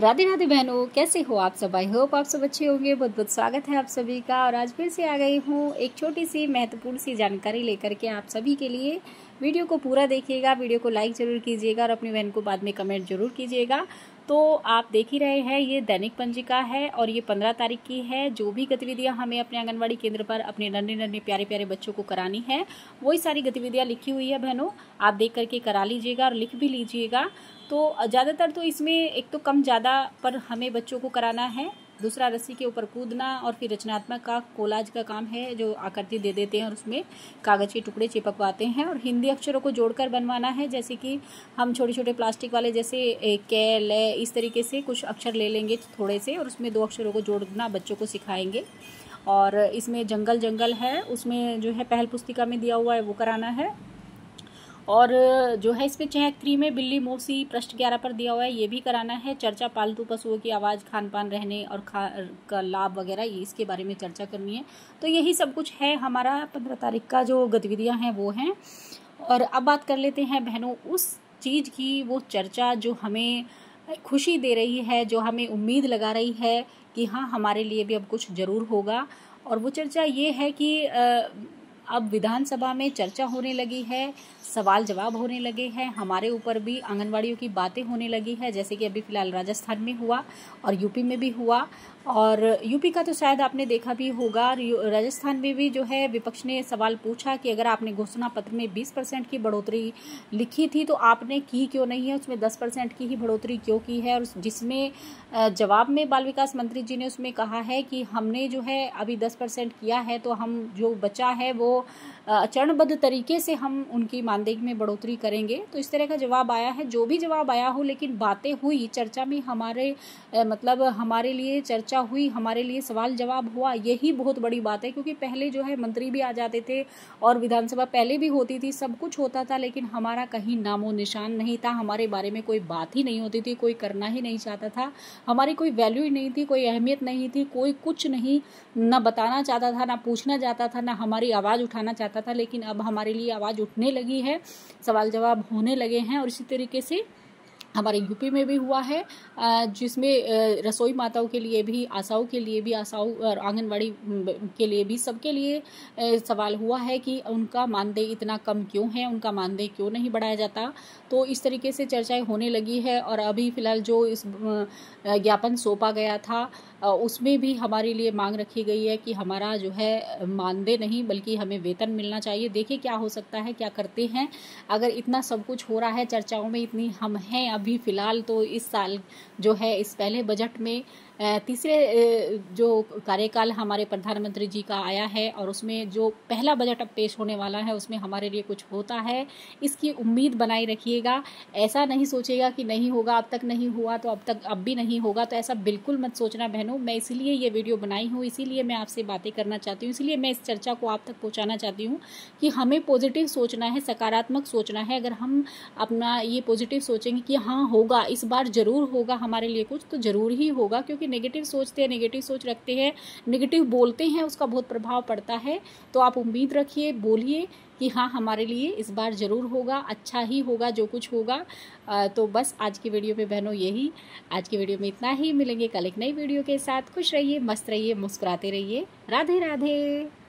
राधे राधे बहनों, कैसे हो आप सब। आई होप आप सब अच्छे होंगे। बहुत बहुत स्वागत है आप सभी का। और आज फिर से आ गई हूँ एक छोटी सी महत्वपूर्ण सी जानकारी लेकर के आप सभी के लिए। वीडियो को पूरा देखिएगा, वीडियो को लाइक जरूर कीजिएगा और अपनी बहन को बाद में कमेंट जरूर कीजिएगा। तो आप देख ही रहे हैं, ये दैनिक पंजिका है और ये 15 तारीख की है। जो भी गतिविधियां हमें अपने आंगनबाड़ी केंद्र पर अपने नन्हे नन्हे प्यारे प्यारे बच्चों को करानी है, वही सारी गतिविधियां लिखी हुई है बहनों। आप देख करके करा लीजिएगा और लिख भी लीजिएगा। तो ज़्यादातर तो इसमें एक तो कम ज़्यादा पर हमें बच्चों को कराना है। दूसरा रस्सी के ऊपर कूदना और फिर रचनात्मक का कोलाज का काम है, जो आकृति दे देते हैं और उसमें कागज़ के टुकड़े चिपकवाते हैं और हिंदी अक्षरों को जोड़कर बनवाना है। जैसे कि हम छोटे छोटे प्लास्टिक वाले जैसे कै ले इस तरीके से कुछ अक्षर ले लेंगे थोड़े से और उसमें 2 अक्षरों को जोड़ना बच्चों को सिखाएंगे। और इसमें जंगल जंगल है, उसमें जो है पहल पुस्तिका में दिया हुआ है वो कराना है। और जो है इसमें चहक 3 में बिल्ली मौसी पृष्ठ 11 पर दिया हुआ है, ये भी कराना है। चर्चा पालतू पशुओं की आवाज़, खान पान, रहने और का लाभ वगैरह, ये इसके बारे में चर्चा करनी है। तो यही सब कुछ है हमारा 15 तारीख का जो गतिविधियां हैं वो हैं। और अब बात कर लेते हैं बहनों उस चीज़ की, वो चर्चा जो हमें खुशी दे रही है, जो हमें उम्मीद लगा रही है कि हाँ हमारे लिए भी अब कुछ ज़रूर होगा। और वो चर्चा ये है कि अब विधानसभा में चर्चा होने लगी है, सवाल जवाब होने लगे हैं, हमारे ऊपर भी आंगनवाड़ियों की बातें होने लगी है। जैसे कि अभी फिलहाल राजस्थान में हुआ और यूपी में भी हुआ। और यूपी का तो शायद आपने देखा भी होगा। राजस्थान में भी जो है विपक्ष ने सवाल पूछा कि अगर आपने घोषणा पत्र में 20% की बढ़ोतरी लिखी थी तो आपने की क्यों नहीं है, उसमें 10% की ही बढ़ोतरी क्यों की है। और जिसमें जवाब में बाल विकास मंत्री जी ने उसमें कहा है कि हमने जो है अभी 10% किया है, तो हम जो बचा है वो चरणबद्ध तरीके से हम उनकी मानदेय में बढ़ोतरी करेंगे। तो इस तरह का जवाब आया है। जो भी जवाब आया हो, लेकिन बातें हुई, चर्चा में हमारे मतलब हमारे लिए चर्चा हुई, हमारे लिए सवाल जवाब हुआ, यही बहुत बड़ी बात है। क्योंकि पहले जो है मंत्री भी आ जाते थे और विधानसभा पहले भी होती थी, सब कुछ होता था, लेकिन हमारा कहीं नामो निशान नहीं था। हमारे बारे में कोई बात ही नहीं होती थी, कोई करना ही नहीं चाहता था, हमारी कोई वैल्यू ही नहीं थी, कोई अहमियत नहीं थी, कोई कुछ नहीं, ना बताना चाहता था, ना पूछना चाहता था, ना हमारी आवाज़ उठाना चाहता था। लेकिन अब हमारे लिए आवाज़ उठने लगी है, सवाल जवाब होने लगे हैं। और इसी तरीके से हमारे यूपी में भी हुआ है, जिसमें रसोई माताओं के लिए भी, आशाओं के लिए भी, आशाओं और आंगनवाड़ी के लिए भी, सबके लिए सवाल हुआ है कि उनका मानदेय इतना कम क्यों है, उनका मानदेय क्यों नहीं बढ़ाया जाता। तो इस तरीके से चर्चाएं होने लगी है। और अभी फिलहाल जो इस ज्ञापन सौंपा गया था उसमें भी हमारे लिए मांग रखी गई है कि हमारा जो है मानदेय नहीं बल्कि हमें वेतन मिलना चाहिए। देखिए क्या हो सकता है, क्या करते हैं। अगर इतना सब कुछ हो रहा है, चर्चाओं में इतनी हम हैं अभी फिलहाल, तो इस साल जो है इस पहले बजट में तीसरे जो कार्यकाल हमारे प्रधानमंत्री जी का आया है और उसमें जो पहला बजट अब पेश होने वाला है उसमें हमारे लिए कुछ होता है, इसकी उम्मीद बनाए रखिएगा। ऐसा नहीं सोचेगा कि नहीं होगा, अब तक नहीं हुआ तो अब भी नहीं होगा, तो ऐसा बिल्कुल मत सोचना बहनों। मैं इसीलिए ये वीडियो बनाई हूँ, इसीलिए मैं आपसे बातें करना चाहती हूँ, इसीलिए मैं इस चर्चा को आप तक पहुँचाना चाहती हूँ कि हमें पॉजिटिव सोचना है, सकारात्मक सोचना है। अगर हम अपना ये पॉजिटिव सोचेंगे कि हाँ होगा, इस बार ज़रूर होगा हमारे लिए कुछ, तो ज़रूर ही होगा। क्योंकि नेगेटिव सोचते हैं, नेगेटिव सोच रखते हैं, नेगेटिव बोलते हैं, उसका बहुत प्रभाव पड़ता है। तो आप उम्मीद रखिए, बोलिए कि हाँ हमारे लिए इस बार ज़रूर होगा, अच्छा ही होगा जो कुछ होगा। तो बस आज की वीडियो में बहनों यही, आज की वीडियो में इतना ही। मिलेंगे कल एक नई वीडियो के साथ। खुश रहिए, मस्त रहिए, मुस्कुराते रहिए। राधे राधे।